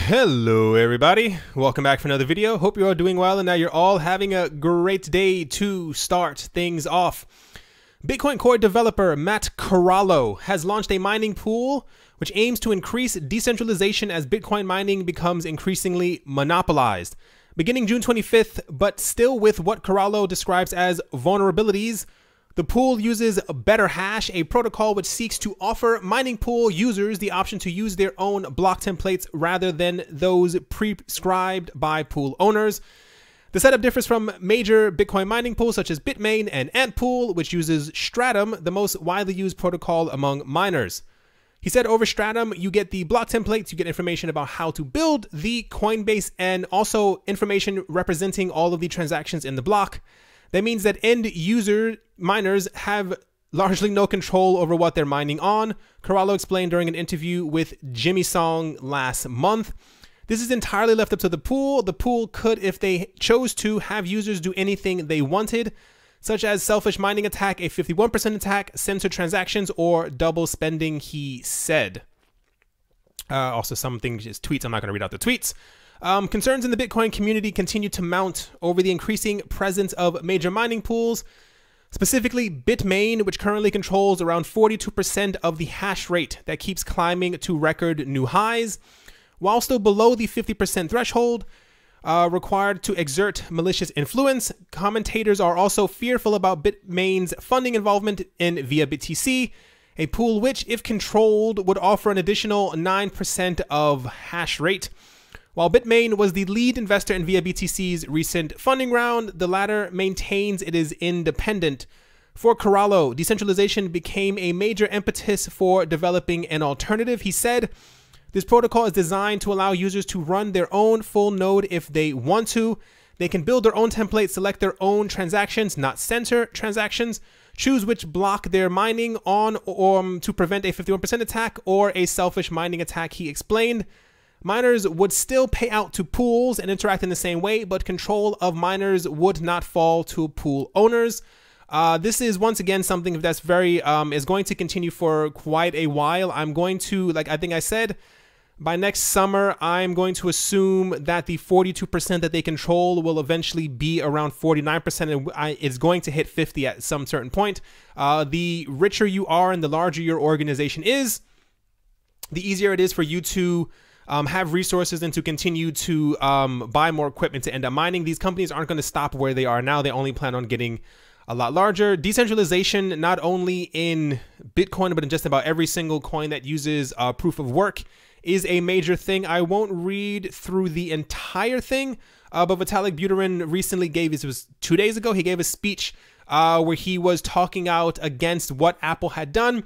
Hello everybody, welcome back for another video. Hope you're all doing well and that you're all having a great day to start things off. Bitcoin Core developer Matt Corallo has launched a mining pool which aims to increase decentralization as Bitcoin mining becomes increasingly monopolized. Beginning June 25th, but still with what Corallo describes as vulnerabilities, the pool uses BetterHash, a protocol which seeks to offer mining pool users the option to use their own block templates rather than those prescribed by pool owners. The setup differs from major Bitcoin mining pools such as Bitmain and Antpool, which uses Stratum, the most widely used protocol among miners. He said over Stratum, you get the block templates, you get information about how to build the Coinbase, and also information representing all of the transactions in the block. That means that end user miners have largely no control over what they're mining on, Corallo explained during an interview with Jimmy Song last month. This is entirely left up to the pool. The pool could, if they chose to, have users do anything they wanted, such as selfish mining attack, a 51% attack, censor transactions, or double spending, he said. Also something, just tweets, I'm not going to read out the tweets. Concerns in the Bitcoin community continue to mount over the increasing presence of major mining pools, specifically Bitmain, which currently controls around 42% of the hash rate that keeps climbing to record new highs. While still below the 50% threshold required to exert malicious influence, commentators are also fearful about Bitmain's funding involvement in Via BTC, a pool which, if controlled, would offer an additional 9% of hash rate. While Bitmain was the lead investor in Via BTC's recent funding round, the latter maintains it is independent. For Corallo, decentralization became a major impetus for developing an alternative. He said, this protocol is designed to allow users to run their own full node if they want to. They can build their own templates, select their own transactions, not censor transactions, choose which block they're mining on to prevent a 51% attack or a selfish mining attack, he explained. Miners would still pay out to pools and interact in the same way, but control of miners would not fall to pool owners. This is once again something that's very is going to continue for quite a while. I'm going to, like I think I said, by next summer, I'm going to assume that the 42% that they control will eventually be around 49%, and it's going to hit 50 at some certain point. The richer you are and the larger your organization is, the easier it is for you to have resources and to continue to buy more equipment to end up mining. These companies aren't going to stop where they are now. They only plan on getting a lot larger. Decentralization, not only in Bitcoin, but in just about every single coin that uses proof of work, is a major thing. I won't read through the entire thing, but Vitalik Buterin recently gave, it was 2 days ago, he gave a speech where he was talking out against what Apple had done.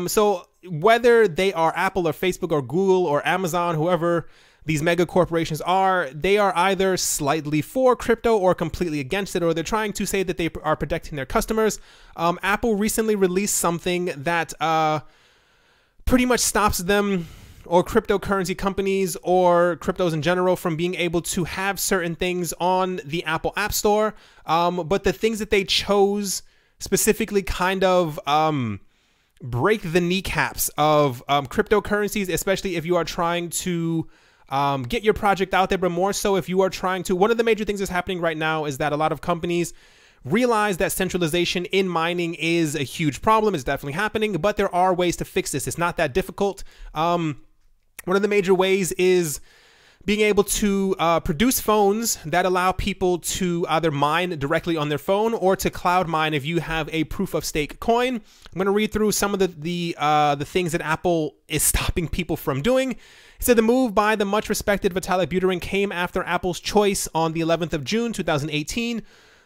So whether they are Apple or Facebook or Google or Amazon, whoever these mega corporations are, they are either slightly for crypto or completely against it, or they're trying to say that they are protecting their customers. Apple recently released something that pretty much stops them, or cryptocurrency companies or cryptos in general, from being able to have certain things on the Apple App Store. But the things that they chose specifically kind of break the kneecaps of cryptocurrencies, especially if you are trying to get your project out there, but more so if you are trying to. One of the major things that's happening right now is that a lot of companies realize that centralization in mining is a huge problem. It's definitely happening, but there are ways to fix this. It's not that difficult. One of the major ways is being able to produce phones that allow people to either mine directly on their phone or to cloud mine if you have a proof of stake coin. I'm going to read through some of the things that Apple is stopping people from doing. It said the move by the much respected Vitalik Buterin came after Apple's choice on the 11th of June 2018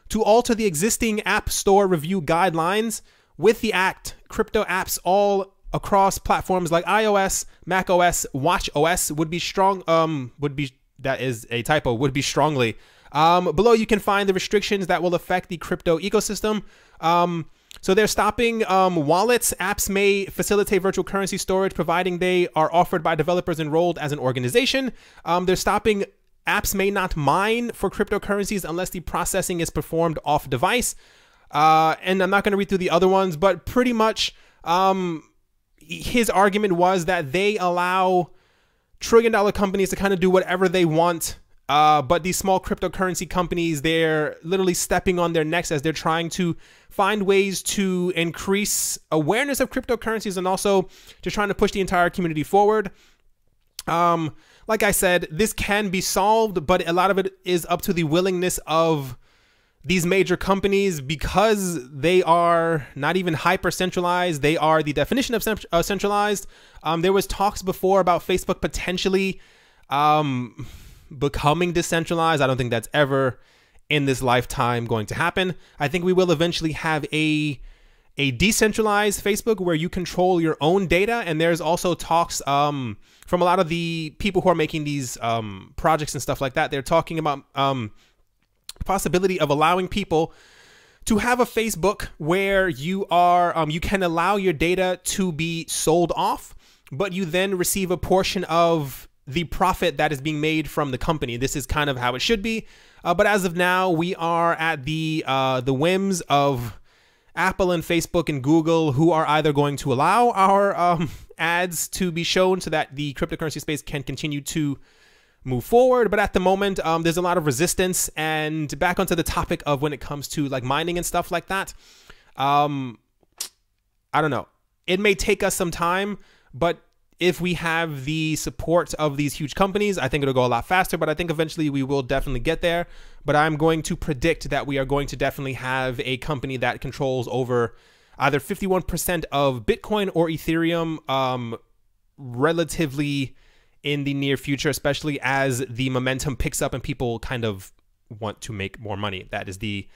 to alter the existing App Store review guidelines. With the act, crypto apps all across platforms like iOS, macOS, watchOS would be that is a typo, would be strongly. Below you can find the restrictions that will affect the crypto ecosystem. So they're stopping wallets. Apps may facilitate virtual currency storage providing they are offered by developers enrolled as an organization. They're stopping apps may not mine for cryptocurrencies unless the processing is performed off device. And I'm not going to read through the other ones, but pretty much his argument was that they allow trillion-dollar companies to kind of do whatever they want. But these small cryptocurrency companies, they're literally stepping on their necks as they're trying to find ways to increase awareness of cryptocurrencies and also just trying to push the entire community forward. Like I said, this can be solved, but a lot of it is up to the willingness of these major companies, because they are not even hyper centralized. They are the definition of centralized. There was talks before about Facebook potentially becoming decentralized. I don't think that's ever in this lifetime going to happen. I think we will eventually have a decentralized Facebook where you control your own data. And there's also talks from a lot of the people who are making these projects and stuff like that. They're talking about possibility of allowing people to have a Facebook where you are you can allow your data to be sold off, but you then receive a portion of the profit that is being made from the company. This is kind of how it should be. But as of now, we are at the whims of Apple and Facebook and Google, who are either going to allow our ads to be shown so that the cryptocurrency space can continue to move forward. But at the moment, there's a lot of resistance. And back onto the topic of when it comes to like mining and stuff like that, I don't know. It may take us some time, but if we have the support of these huge companies, I think it'll go a lot faster, but I think eventually we will definitely get there. But I'm going to predict that we are going to definitely have a company that controls over either 51% of Bitcoin or Ethereum relatively in the near future, especially as the momentum picks up and people kind of want to make more money. That is the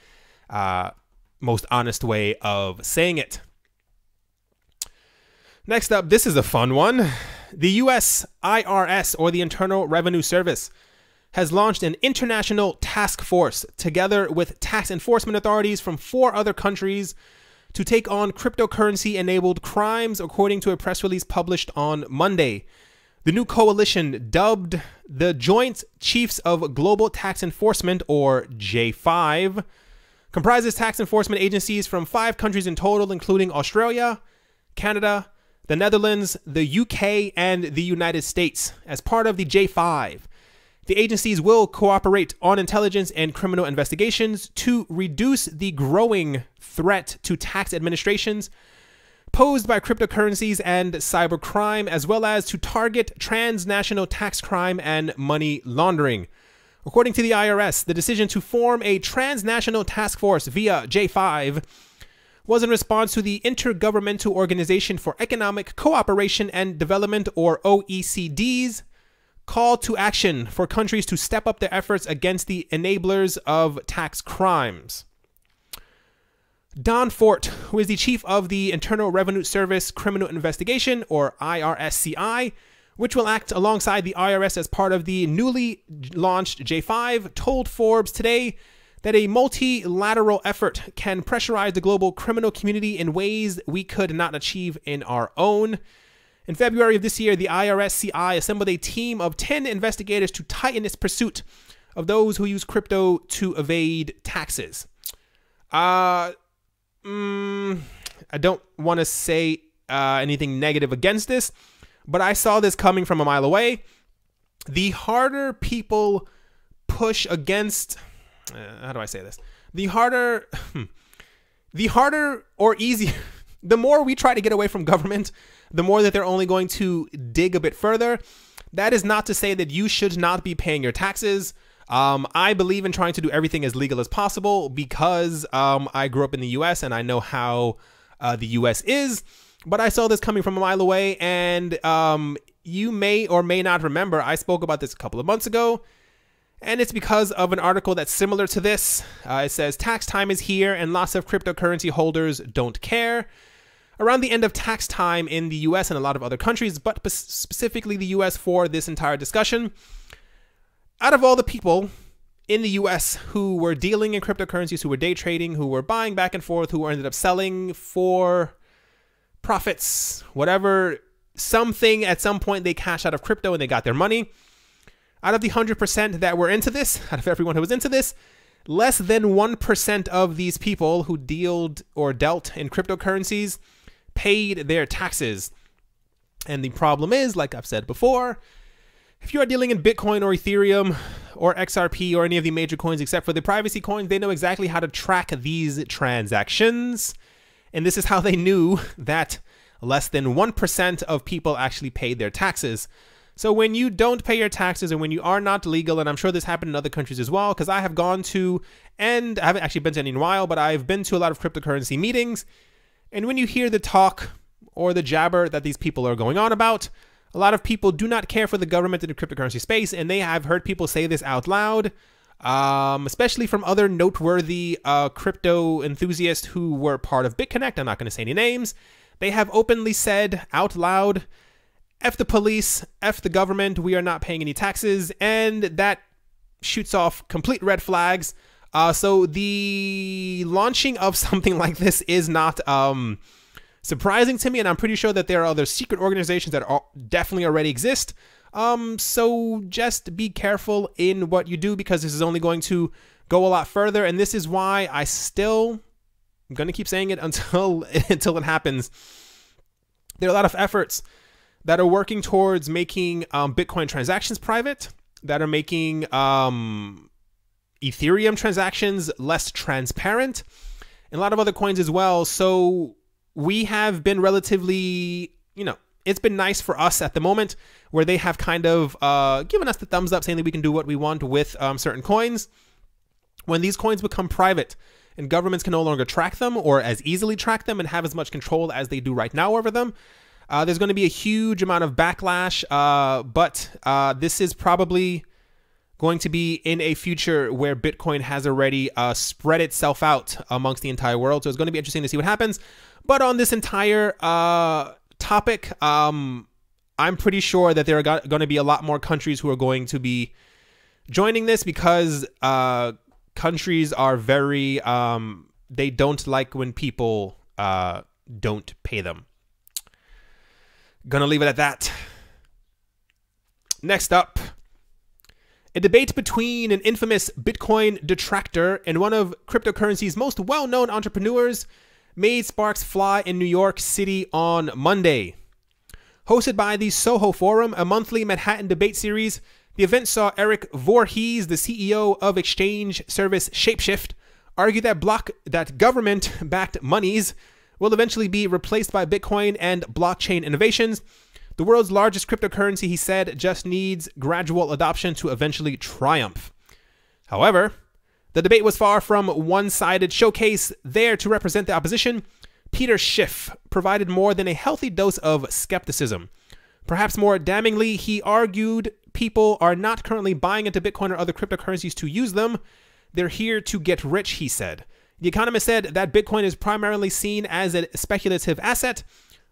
most honest way of saying it. Next up, this is a fun one. The US IRS, or the Internal Revenue Service, has launched an international task force together with tax enforcement authorities from 4 other countries to take on cryptocurrency-enabled crimes, according to a press release published on Monday. The new coalition, dubbed the Joint Chiefs of Global Tax Enforcement, or J5, comprises tax enforcement agencies from 5 countries in total, including Australia, Canada, the Netherlands, the UK, and the United States. As part of the J5, the agencies will cooperate on intelligence and criminal investigations to reduce the growing threat to tax administrations posed by cryptocurrencies and cybercrime, as well as to target transnational tax crime and money laundering. According to the IRS, the decision to form a transnational task force via J5 was in response to the Intergovernmental Organization for Economic Cooperation and Development, or OECD's, call to action for countries to step up their efforts against the enablers of tax crimes. Don Fort, who is the chief of the Internal Revenue Service Criminal Investigation, or IRSCI, which will act alongside the IRS as part of the newly launched J5, told Forbes today that a multilateral effort can pressurize the global criminal community in ways we could not achieve in our own. In February of this year, the IRSCI assembled a team of 10 investigators to tighten its pursuit of those who use crypto to evade taxes. I don't want to say anything negative against this, but I saw this coming from a mile away. The harder people push against... how do I say this? The harder or easier, the more we try to get away from government, the more that they're only going to dig a bit further. That is not to say that you should not be paying your taxes. I believe in trying to do everything as legal as possible because I grew up in the US and I know how the US is. But I saw this coming from a mile away, and you may or may not remember, I spoke about this a couple of months ago. And it's because of an article that's similar to this. It says, tax time is here and lots of cryptocurrency holders don't care. Around the end of tax time in the US and a lot of other countries, but specifically the US for this entire discussion, out of all the people in the US who were dealing in cryptocurrencies, who were day trading, who were buying back and forth, who ended up selling for profits, whatever, something at some point they cashed out of crypto and they got their money. Out of the 100% that were into this, out of everyone who was into this, less than 1% of these people who dealt in cryptocurrencies paid their taxes. And the problem is, like I've said before, If you are dealing in Bitcoin or Ethereum or XRP or any of the major coins except for the privacy coins, they know exactly how to track these transactions. And this is how they knew that less than 1% of people actually paid their taxes. So when you don't pay your taxes and when you are not legal, and I'm sure this happened in other countries as well, because I have gone to, and I haven't actually been to any in a while, but I've been to a lot of cryptocurrency meetings. And when you hear the talk or the jabber that these people are going on about, a lot of people do not care for the government in the cryptocurrency space, and they have heard people say this out loud, especially from other noteworthy crypto enthusiasts who were part of BitConnect. I'm not going to say any names. They have openly said out loud, F the police, F the government, we are not paying any taxes, and that shoots off complete red flags. So the launching of something like this is not surprising to me, and I'm pretty sure that there are other secret organizations that definitely already exist. So just be careful in what you do, because this is only going to go a lot further, and this is why I'm going to keep saying it until it happens. There are a lot of efforts that are working towards making Bitcoin transactions private, that are making Ethereum transactions less transparent, and a lot of other coins as well. So we have been relatively, it's been nice for us at the moment, where they have kind of given us the thumbs up, saying that we can do what we want with certain coins. When these coins become private and governments can no longer track them or as easily track them and have as much control as they do right now over them, there's going to be a huge amount of backlash, but this is probably going to be in a future where Bitcoin has already spread itself out amongst the entire world. So it's going to be interesting to see what happens. But on this entire topic, I'm pretty sure that there are going to be a lot more countries who are going to be joining this, because countries are very, they don't like when people don't pay them. Gonna leave it at that. Next up, a debate between an infamous Bitcoin detractor and one of cryptocurrency's most well-known entrepreneurs made sparks fly in New York City on Monday. Hosted by the Soho Forum, a monthly Manhattan debate series, the event saw Eric Voorhees, the CEO of exchange service Shapeshift, argue that government-backed monies will eventually be replaced by Bitcoin and blockchain innovations. The world's largest cryptocurrency, he said, just needs gradual adoption to eventually triumph. However, the debate was far from one-sided. Showcase there to represent the opposition, Peter Schiff provided more than a healthy dose of skepticism. Perhaps more damningly, he argued people are not currently buying into Bitcoin or other cryptocurrencies to use them. They're here to get rich, he said. The Economist said that Bitcoin is primarily seen as a speculative asset.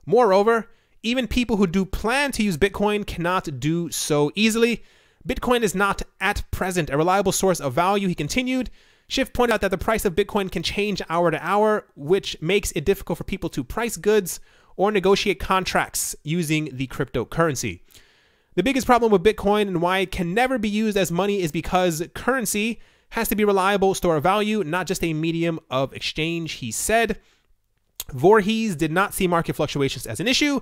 Moreover, even people who do plan to use Bitcoin cannot do so easily. Bitcoin is not at present a reliable source of value, he continued. Schiff pointed out that the price of Bitcoin can change hour to hour, which makes it difficult for people to price goods or negotiate contracts using the cryptocurrency. The biggest problem with Bitcoin and why it can never be used as money is because currency has to be a reliable store of value, not just a medium of exchange, he said. Voorhees did not see market fluctuations as an issue.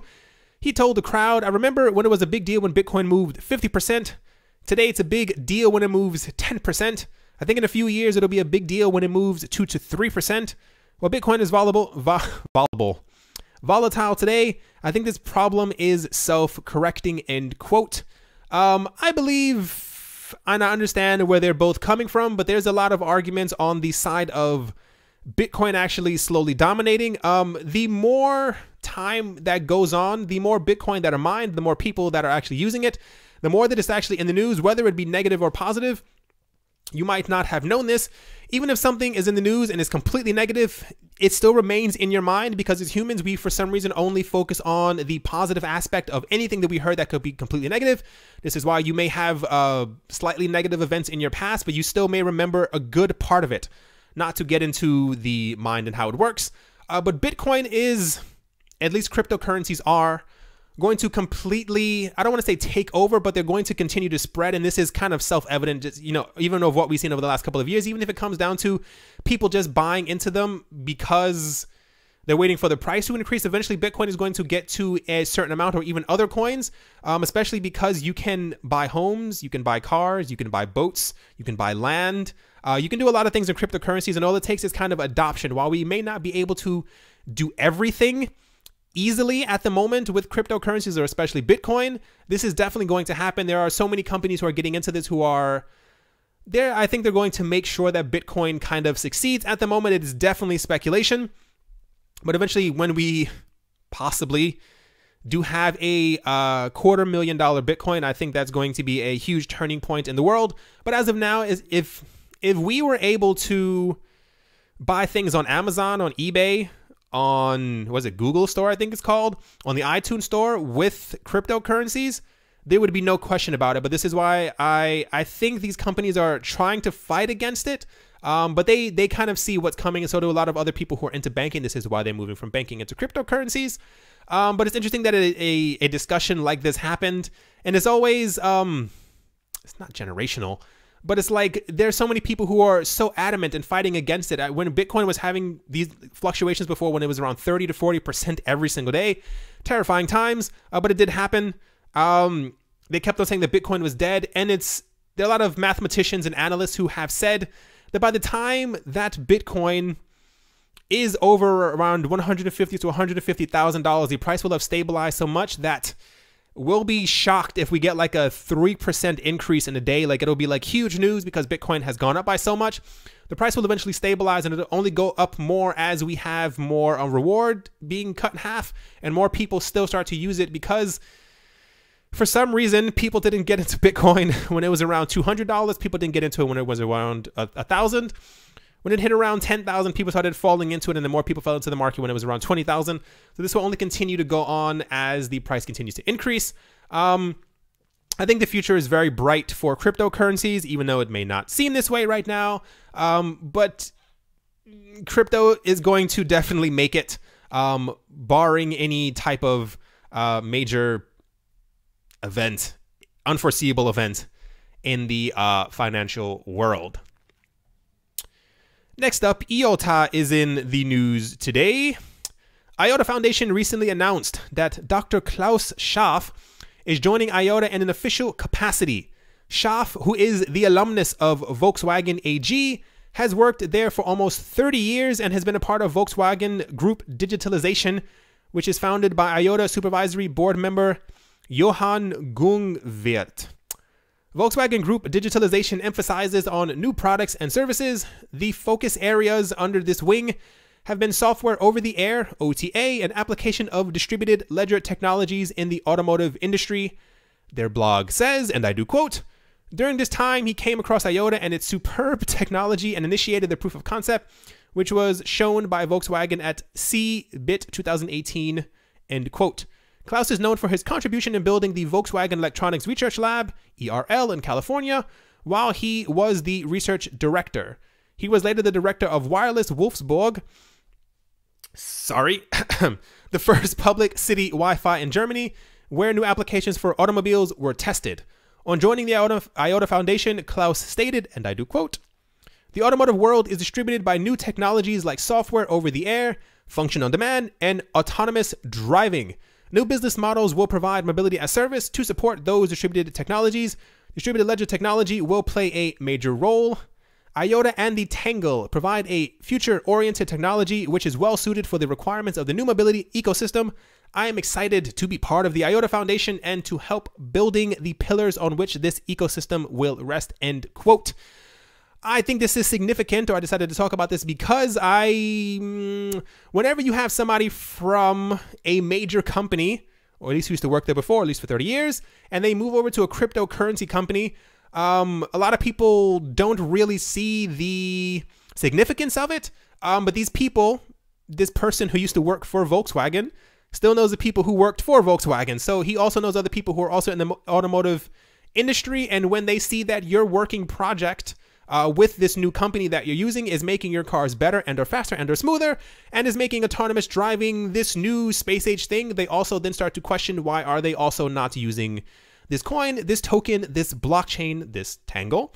He told the crowd, I remember when it was a big deal when Bitcoin moved 50%. Today, it's a big deal when it moves 10%. I think in a few years, it'll be a big deal when it moves 2 to 3%. While Bitcoin is volatile today, I think this problem is self-correcting, end quote. I believe and I understand where they're both coming from, but there's a lot of arguments on the side of Bitcoin actually slowly dominating. The more time that goes on, the more Bitcoin that are mined, the more people that are actually using it, the more that it's actually in the news, whether it be negative or positive. You might not have known this. Even if something is in the news and is completely negative, it still remains in your mind, because as humans, we for some reason only focus on the positive aspect of anything that we heard that could be completely negative. This is why you may have slightly negative events in your past, but you still may remember a good part of it. Not to get into the mind and how it works, but Bitcoin is, at least cryptocurrencies are, going to completely, I don't want to say take over, but they're going to continue to spread. And this is kind of self-evident, just, even of what we've seen over the last couple of years, even if it comes down to people just buying into them because They're waiting for the price to increase. Eventually, Bitcoin is going to get to a certain amount, or even other coins, especially because you can buy homes, you can buy cars, you can buy boats, you can buy land. You can do a lot of things in cryptocurrencies, and all it takes is kind of adoption. While we may not be able to do everything easily at the moment with cryptocurrencies, or especially Bitcoin, this is definitely going to happen. There are so many companies who are getting into this who are there. I think they're going to make sure that Bitcoin kind of succeeds. At the moment, it is definitely speculation. But eventually, when we possibly do have a $250,000 Bitcoin, I think that's going to be a huge turning point in the world. But as of now, if we were able to buy things on Amazon, on eBay, on, was it Google Store, I think it's called, on the iTunes Store with cryptocurrencies, there would be no question about it. But this is why I think these companies are trying to fight against it. But they kind of see what's coming, and so do a lot of other people who are into banking. This is why they're moving from banking into cryptocurrencies. But it's interesting that a discussion like this happened, and it's always it's not generational, but it's like there's so many people who are so adamant and fighting against it. When Bitcoin was having these fluctuations before, when it was around 30 to 40% every single day, terrifying times. But it did happen. They kept on saying that Bitcoin was dead, and there are a lot of mathematicians and analysts who have said that by the time that Bitcoin is over around $150,000 to $150,000, the price will have stabilized so much that we'll be shocked if we get like a 3% increase in a day. Like, it'll be like huge news because Bitcoin has gone up by so much. The price will eventually stabilize, and it'll only go up more as we have more reward being cut in half and more people still start to use it, because for some reason, people didn't get into Bitcoin when it was around $200. People didn't get into it when it was around $1,000. When it hit around 10,000, people started falling into it, and then more people fell into the market when it was around 20,000. So this will only continue to go on as the price continues to increase. I think the future is very bright for cryptocurrencies, even though it may not seem this way right now. But crypto is going to definitely make it, barring any type of major event, unforeseeable event in the financial world. Next up, IOTA is in the news today. IOTA Foundation recently announced that Dr. Klaus Schaaf is joining IOTA in an official capacity. Schaaf, who is the alumnus of Volkswagen AG, has worked there for almost 30 years and has been a part of Volkswagen Group Digitalization, which is founded by IOTA Supervisory Board member Johan Gungwirth. Volkswagen Group Digitalization emphasizes on new products and services. The focus areas under this wing have been software over the air, OTA, and application of distributed ledger technologies in the automotive industry. Their blog says, and I do quote, "During this time, he came across IOTA and its superb technology and initiated the proof of concept, which was shown by Volkswagen at CeBIT 2018, end quote. Klaus is known for his contribution in building the Volkswagen Electronics Research Lab, ERL, in California, while he was the research director. He was later the director of Wireless Wolfsburg, the first public city Wi-Fi in Germany, where new applications for automobiles were tested. On joining the IOTA Foundation, Klaus stated, and I do quote, "The automotive world is distributed by new technologies like software over the air, function on demand, and autonomous driving. New business models will provide mobility as service to support those distributed technologies. Distributed ledger technology will play a major role. IOTA and the Tangle provide a future-oriented technology which is well suited for the requirements of the new mobility ecosystem. I am excited to be part of the IOTA Foundation and to help building the pillars on which this ecosystem will rest," end quote. I think this is significant, or I decided to talk about this because whenever you have somebody from a major company, or at least who used to work there before, at least for 30 years, and they move over to a cryptocurrency company, a lot of people don't really see the significance of it. But these people, this person who used to work for Volkswagen, still knows the people who worked for Volkswagen. So he also knows other people who are also in the automotive industry. And when they see that your working project with this new company that you're using is making your cars better and or faster and or smoother and is making autonomous driving this new space age thing, they also then start to question, why are they also not using this coin, this token, this blockchain, this Tangle?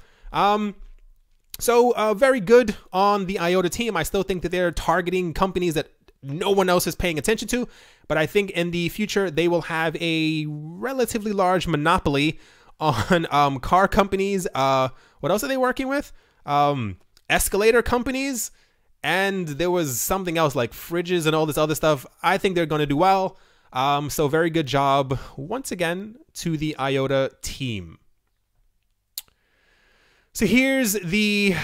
So very good on the IOTA team. I still think that they're targeting companies that no one else is paying attention to. But I think in the future, they will have a relatively large monopoly on car companies. What else are they working with? Escalator companies. And there was something else like fridges and all this other stuff. I think they're going to do well. So very good job once again to the IOTA team. So here's the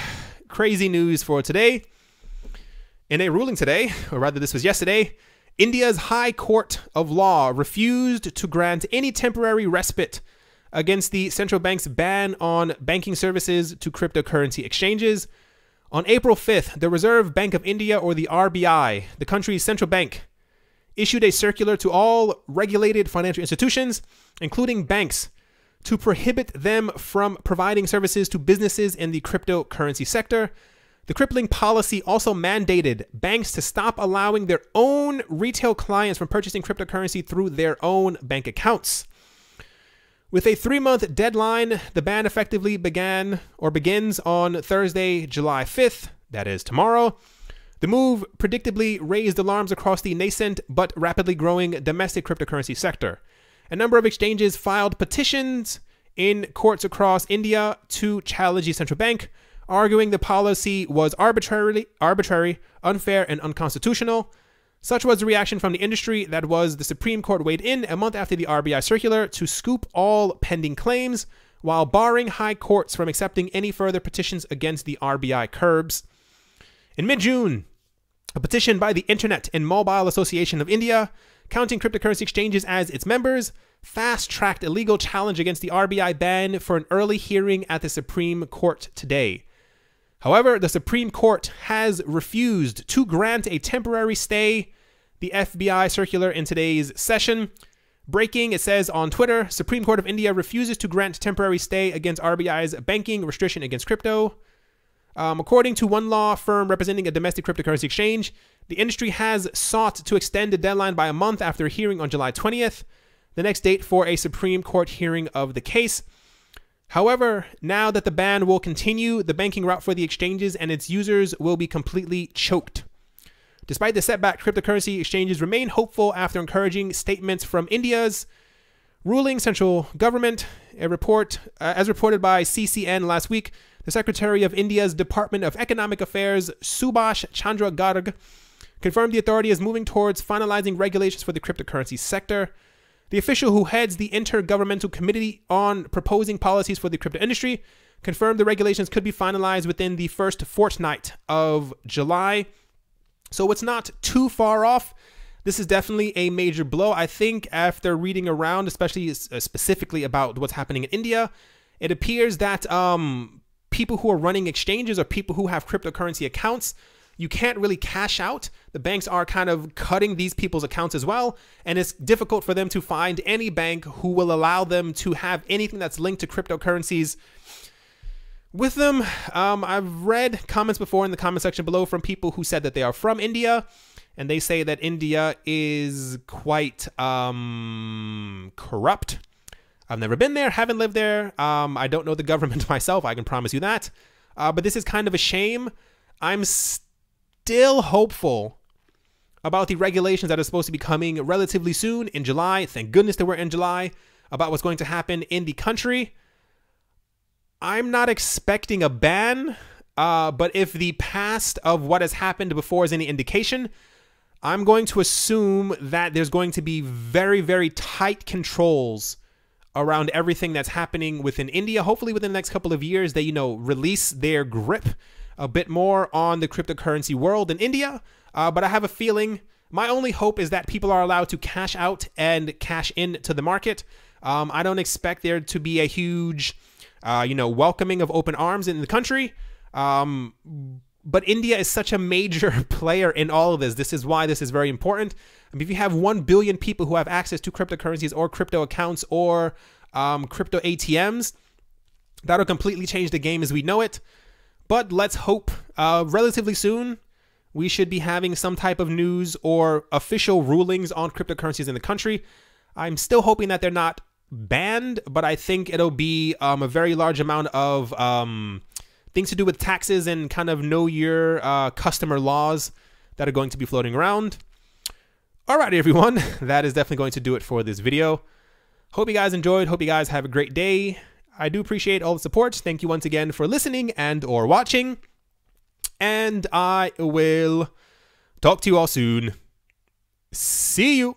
crazy news for today. In a ruling today, or rather this was yesterday, India's High Court of Law refused to grant any temporary respite against the central bank's ban on banking services to cryptocurrency exchanges. On April 5th, the Reserve Bank of India, or the RBI, the country's central bank, issued a circular to all regulated financial institutions, including banks, to prohibit them from providing services to businesses in the cryptocurrency sector. The crippling policy also mandated banks to stop allowing their own retail clients from purchasing cryptocurrency through their own bank accounts. With a 3-month deadline, the ban effectively begins on Thursday, July 5th, that is tomorrow. The move predictably raised alarms across the nascent but rapidly growing domestic cryptocurrency sector. A number of exchanges filed petitions in courts across India to challenge the central bank, arguing the policy was arbitrary, unfair, and unconstitutional. Such was the reaction from the industry that the Supreme Court weighed in a month after the RBI circular to scoop all pending claims, while barring high courts from accepting any further petitions against the RBI curbs. In mid-June, a petition by the Internet and Mobile Association of India, counting cryptocurrency exchanges as its members, fast-tracked a legal challenge against the RBI ban for an early hearing at the Supreme Court today. However, the Supreme Court has refused to grant a temporary stay, the FBI circular in today's session. Breaking, it says on Twitter, Supreme Court of India refuses to grant temporary stay against RBI's banking restriction against crypto. According to one law firm representing a domestic cryptocurrency exchange, the industry has sought to extend the deadline by a month after a hearing on July 20th, the next date for a Supreme Court hearing of the case. However, now that the ban will continue, the banking route for the exchanges and its users will be completely choked. Despite the setback, cryptocurrency exchanges remain hopeful after encouraging statements from India's ruling central government. As reported by CCN last week, the Secretary of India's Department of Economic Affairs, Subhash Chandra Garg, confirmed the authority is moving towards finalizing regulations for the cryptocurrency sector. The official who heads the Intergovernmental Committee on proposing policies for the crypto industry confirmed the regulations could be finalized within the first fortnight of July. So it's not too far off. This is definitely a major blow. I think after reading around, especially specifically about what's happening in India, it appears that people who are running exchanges or people who have cryptocurrency accounts, you can't really cash out. The banks are kind of cutting these people's accounts as well, and it's difficult for them to find any bank who will allow them to have anything that's linked to cryptocurrencies with them. I've read comments before in the comment section below from people who said that they are from India, and they say that India is quite corrupt. I've never been there, haven't lived there. I don't know the government myself, I can promise you that. But this is kind of a shame. I'm still hopeful about the regulations that are supposed to be coming relatively soon in July. Thank goodness that we're in July, about what's going to happen in the country. I'm not expecting a ban, but if the past of what has happened before is any indication, I'm going to assume that there's going to be very, very tight controls around everything that's happening within India. Hopefully within the next couple of years, they, release their grip a bit more on the cryptocurrency world in India. But I have a feeling, my only hope is that people are allowed to cash out and cash in to the market. I don't expect there to be a huge, welcoming of open arms in the country. But India is such a major player in all of this. This is why this is very important. I mean, if you have 1 billion people who have access to cryptocurrencies or crypto accounts or crypto ATMs, that'll completely change the game as we know it. But let's hope relatively soon we should be having some type of news or official rulings on cryptocurrencies in the country. I'm still hoping that they're not banned, but I think it'll be a very large amount of things to do with taxes and kind of know your customer laws that are going to be floating around. Alrighty, everyone, that is definitely going to do it for this video. Hope you guys enjoyed. Hope you guys have a great day. I do appreciate all the support. Thank you once again for listening and or watching. And I will talk to you all soon. See you.